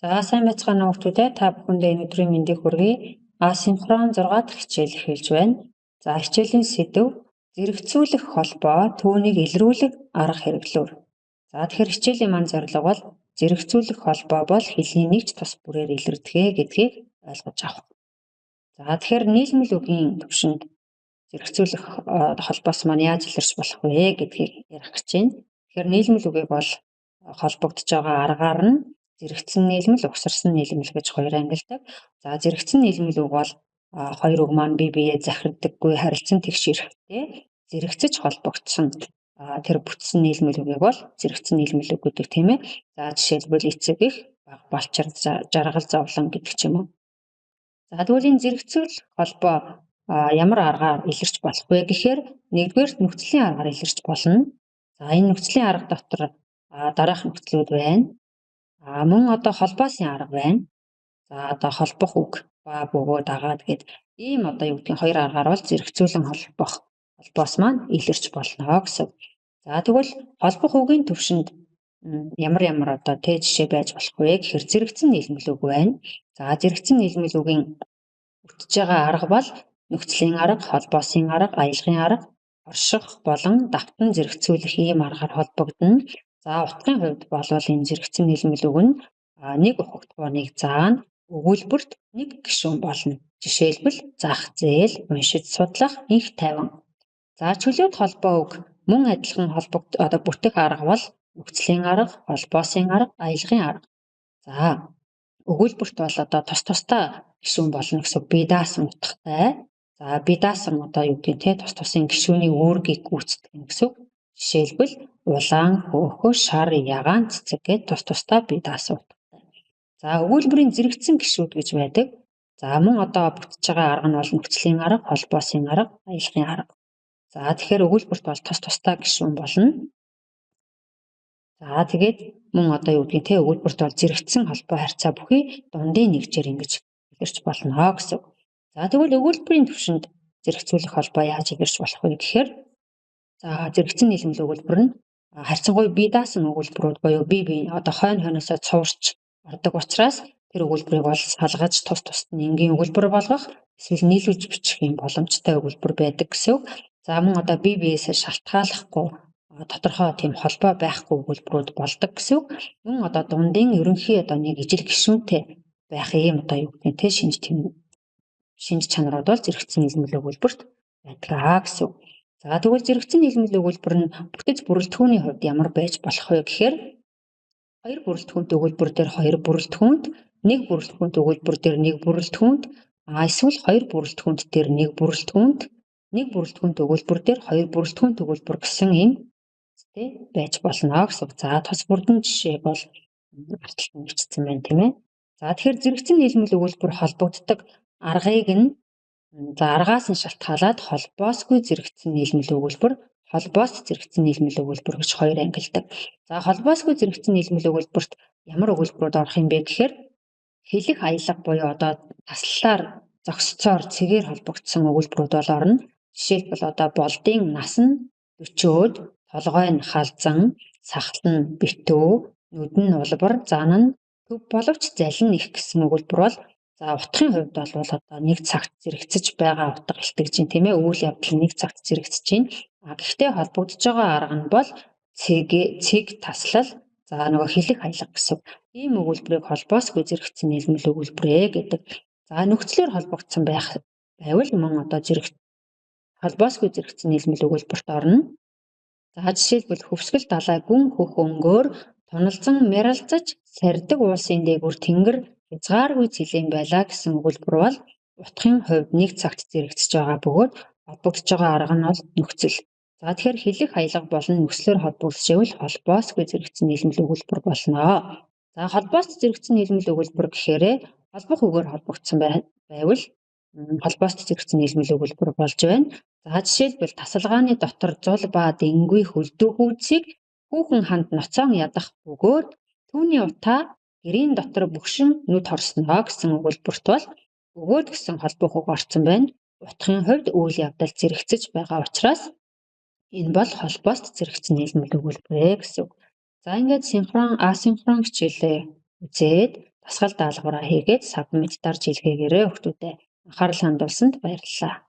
За сайн байцгаана уу хүмүүс ээ. Та бүхэндээ энэ өдрийн мэндийг хүргэе. Асинхрон 6 дахь хичээл эхэлж байна. За хичээлийн сэдэв зэрэгцүүлэх холбоо түүнийг илрүүлэх арга хэрэглүүр. За тэгэхээр хичээлийн маань зорилго бол зэрэгцүүлэх холбоо бол хэлний нэгж тус бүрээр илэрдэг гэдгийг ойлгож авах. За тэгэхээр нийлмэл үгийн төвшөнд зэрэгцүүлэх холбоос маань яаж илэрч болох вэ гэдгийг ярих гэж байна. Тэгэхээр нийлмэл үгийг бол холбогдож байгаа аргаар нь зэрэгцэн нийлмэл, угсарсан нийлмэл гэж хоёр ангилдаг. За зэрэгцэн нийлмэл үг бол хоёр үг маань бие биеэ захирддаггүй харилцан тэгш ирэхтэй зэрэгцэж холбогдсон тэр бүтсэн нийлмэл үгийг бол зэрэгцэн нийлмэл үг гэдэг тийм ээ. За жишээлбэл эцэг их, баг балчир, жаргал, зовлон гэдэг ч юм уу. За тэгвэл энэ зэрэгцүүл холбоо ямар аргаар илэрч болох вэ гэхээр нэгдүгээр нөхцөлийн аргаар илэрч болно. За энэ нөхцөлийн арга дотор дараах нөхцлүүд байна. Мөн одоо холбоосын арга байна. За одоо холбох үг ба бөгөө дагаад гээд ийм одоо юу гэдгийг хоёр аргаар бол зэрэгцүүлэн холбоос маань илэрч болно гэсэн. За тэгвэл холбох үгийн төвшөнд ямар одоо жишээ байж болох вэ гэхээр зэрэгцэн нийлмэл үг байна. За зэрэгцэн нийлмэл үгийн бүтэж байгаа арга бол нөхцөлийн арга, холбоосын арга, аялгын арга, орших болон давтан зэрэгцүүлэх ийм аргаар холбогдно. За утгын хувьд бол энэ зэрэгцэн нийлмэл үг нь нэг ухагтгууныг заана өгүүлбэрт нэг гишүүн болно. Жишээлбэл зах зээл, уншиж судлах, инх тайван. За чөлөөт холбоо үг мөн адилхан бүтэх арга бол нөхцөлийн арга, холбоосын арга, аялгын арга. За өгүүлбэрт бол одоо тусдаа гишүүн болно гэсэн бие даасан утгатай. За бие даасан одоо юу гэдэг те тусын гишүүний үүргийг гүйцэтгэх гэсэн. Жишээлбэл улаан, хөөхөө, шар, ягаан, цэцэг гээд тусдаа бие даасан утгатай. За өгүүлбэрийн зэрэгцэн гишүүд гэж байдаг. За мөн одоо бүтэж байгаа арга нь бол нөхцөлийн арга, холбоосын арга, аялгын арга. За тэгэхээр өгүүлбэрт бол тусдаа гишүүн болно. За тэгээд мөн одоо юу гэдгийг те өгүүлбэрт бол зэрэгцэн холбоо харьцаа бүхий дундын нэгжээр ингэж илэрч болно гэсэн. За тэгвэл өгүүлбэрийн төвшөнд зэрэгцүүлэх холбоо яаж илэрч болох вэ гэхээр за зэрэгцэн нийлмэл өгүүлбэр нь харьцангуй бие даасан өгүүлбэрүүд буюу бие одоо хойноосоо цуурч ордог учраас тэр өгүүлбэрийг бол салгаж тусад нь энгийн өгүүлбэр болгох эсвэл нийлүүлж бичих юм боломжтой өгүүлбэр байдаг гэсэн. За мөн одоо бие биесээ шалтгааллахгүй тодорхой тийм холбоо байхгүй өгүүлбэрүүд болдог гэсэн. Мөн одоо дундын ерөнхий одоо нэг ижил гишүүнтэй байх юм одоо юу гэдэг те шинж чанарууд бол зэрэгцэн нийлмэл өгүүлбэрт байдаг гэсэн. За тэгвэл зэрэгцэн нийлмэл өгүүлбэр нь бүтэц бүрэлдэхүүний хувьд ямар байж болох вэ гэхээр хоёр бүрэлдэхүүнт өгүүлбэр дээр хоёр бүрэлдэхүүнт, нэг бүрэлдэхүүнт өгүүлбэр дээр нэг бүрэлдэхүүнт, эсвэл хоёр бүрэлдэхүүнт дээр нэг бүрэлдэхүүнт, нэг бүрэлдэхүүнт өгүүлбэр дээр хоёр бүрэлдэхүүнт өгүүлбэр гэсэн юм байж болно гэсэн. За тус бүрдэн жишээ бол арталт нь бичсэн байна тийм ээ. За тэгэхээр зэрэгцэн нийлмэл өгүүлбэр холбогддог аргыг нь аргаас нь шалтгаалаад холбоосгүй зэрэгцэн нийлмэл өгүүлбэр, холбоос зэрэгцэн нийлмэл өгүүлбэр гэж хоёр ангилдаг. За холбоосгүй зэрэгцэн нийлмэл өгүүлбэрт ямар өгүүлбэрүүд орох юм бэ гэхээр хэлэх аялга буюу одоо таслалаар зогсцоор цэгээр холбогдсон өгүүлбэрүүд бол орно. Жишээлбэл одоо болдын нас нь өчөөд, толгой нь халзан, сахал нь битүү, нүд нь улбар, зан нь төв боловч залин их гэсэн өгүүлбэр бол за утгын хувьд бол одоо нэг цагт зэрэгцэж байгаа утга илтгэж байна тийм ээ. Үйл явдал нэг цагт зэрэгцэж байна. Гэхдээ холбогдож байгаа арга нь бол цэг таслал за нөгөө хэлэх аялга гэсэн. Ийм өгүүлбэрийг холбоосгүй зэрэгцэн нийлмэл өгүүлбэрээ гэдэг. За нөхцлөөр холбогдсон байвал мөн одоо холбоосгүй зэрэгцэн нийлмэл өгүүлбэрт орно. За жишээлбэл хөвсгөл далай гүн хөх өнгөөр туналзан мяралзаж сардаг уулсын дээгүүр тэнгэр хязгааргүй цэлэн байлаа гэсэн өгүүлбэр бол утгын хувьд нэг цагт зэрэгцэж байгаа бөгөөд холбогдож байгаа арга нь бол нөхцөл. За тэгэхээр хэлэх аялга болон нөхцлөөр холбогдчихвэл холбоосгүй зэрэгцэн нийлмэл өгүүлбэр болно. За холбоос зэрэгцэн нийлмэл өгүүлбэр гэхээр холбох үгээр холбогдсон байвал холбоос зэрэгцэн нийлмэл өгүүлбэр болж байна. За жишээлбэл тасалгааны дотор зул ба дэнгүй хөлдөө хүйцийг хүүхэн ханд ноцоон ядах бөгөөд түүний утаа гэрийн дотор бөгшин нүд хорсноо гэсэн өгүүлбэрт бол бөгөөд гэсэн холбох үг орсон байна. Утгын хувьд үйл явдал зэрэгцэж байгаа учраас энэ бол холбоос зэрэгцэн нийлмэл өгүүлбэрээ гэсэн. За ингээд синхрон, асинхрон хичээлээ үзээд Дасгал даалгавраа хийгээд сав мэд дарж илгээгээрэй хүүхдүүдэд. Анхаарал хандуулсанд баярлалаа.